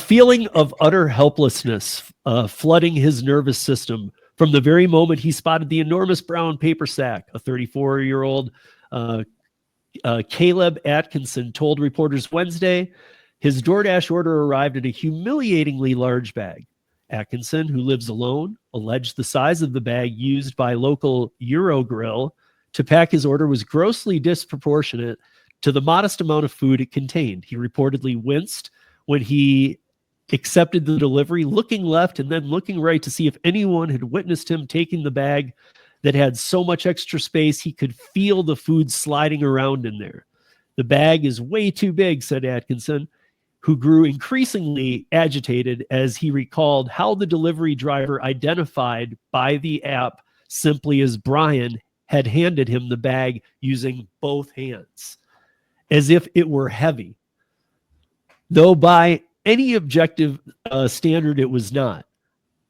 feeling of utter helplessness flooding his nervous system from the very moment he spotted the enormous brown paper sack. A 34-year-old Caleb Atkinson told reporters Wednesday his Doordash order arrived in a humiliatingly large bag. Atkinson, who lives alone, alleged the size of the bag used by local Eurogrill to pack his order was grossly disproportionate to the modest amount of food it contained. He reportedly winced when he accepted the delivery, looking left and then looking right to see if anyone had witnessed him taking the bag that had so much extra space he could feel the food sliding around in there. The bag is way too big, said Atkinson, who grew increasingly agitated as he recalled how the delivery driver identified by the app simply as Brian had handed him the bag using both hands, as if it were heavy. Though by any objective standard, it was not.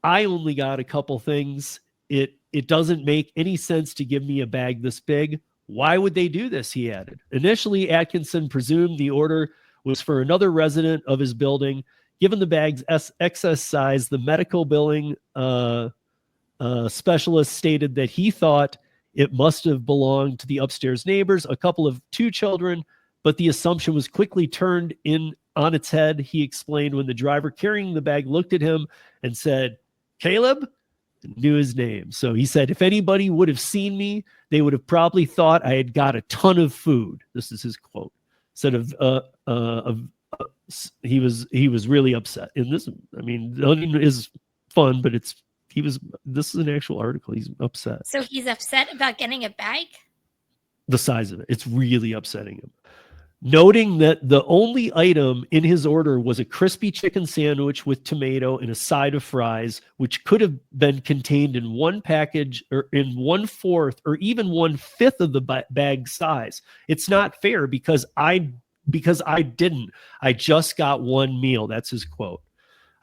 I only got a couple things. It doesn't make any sense to give me a bag this big. Why would they do this? He added. Initially, Atkinson presumed the order was for another resident of his building. Given the bag's excess size, the medical billing specialist stated that he thought it must have belonged to the upstairs neighbors, a couple of two children, but the assumption was quickly turned on its head. He explained when the driver carrying the bag looked at him and said, "Caleb," knew his name. So he said, if anybody would have seen me, they would have probably thought I had got a ton of food. This is his quote. Said he was really upset. And this, I mean, the Onion is fun, but this is an actual article. He's upset. So he's upset about getting a bag? The size of it. It's really upsetting him. Noting that the only item in his order was a crispy chicken sandwich with tomato and a side of fries, which could have been contained in one package or in 1/4 or even 1/5 of the bag size. It's not fair because I didn't. I just got one meal. That's his quote.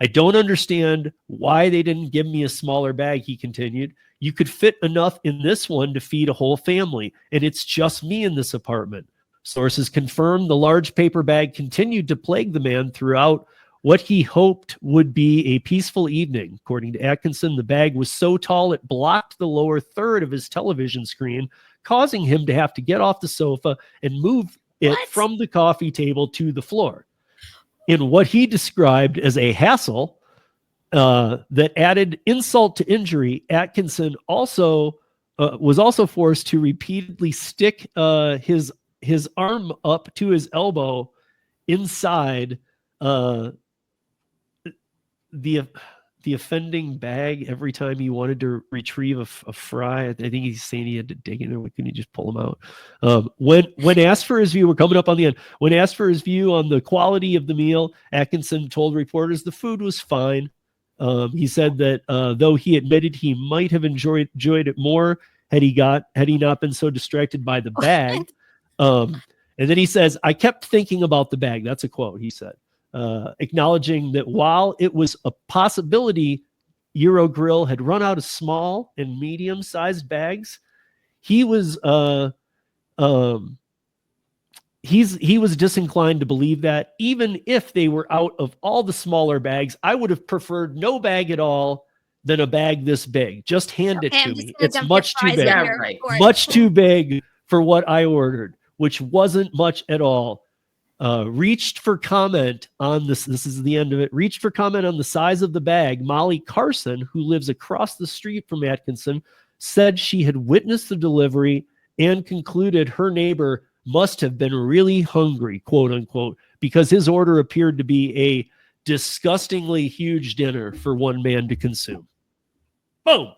I don't understand why they didn't give me a smaller bag, he continued. You could fit enough in this one to feed a whole family, and it's just me in this apartment. Sources confirmed the large paper bag continued to plague the man throughout what he hoped would be a peaceful evening. According to Atkinson, the bag was so tall it blocked the lower third of his television screen, causing him to have to get off the sofa and move it from the coffee table to the floor. In what he described as a hassle that added insult to injury, Atkinson was also forced to repeatedly stick his arm up to his elbow inside the offending bag every time he wanted to retrieve a fry. I think he's saying he had to dig in there. Why couldn't he just pull them out? When asked for his view, we're coming up on the end. When asked for his view on the quality of the meal, Atkinson told reporters the food was fine. He said that though he admitted he might have enjoyed it more had he not been so distracted by the bag. And then he says, I kept thinking about the bag. That's a quote, he said, acknowledging that while it was a possibility Eurogrill had run out of small and medium-sized bags, he was disinclined to believe that. Even if they were out of all the smaller bags, I would have preferred no bag at all than a bag this big. Just hand it to me. It's much too big. Yeah, right. Much too big for what I ordered, which wasn't much at all. Reached for comment on this. This is the end of it. Reached for comment on the size of the bag. Molly Carson, who lives across the street from Atkinson, said she had witnessed the delivery and concluded her neighbor must have been really hungry, quote unquote, because his order appeared to be a disgustingly huge dinner for one man to consume. Boom.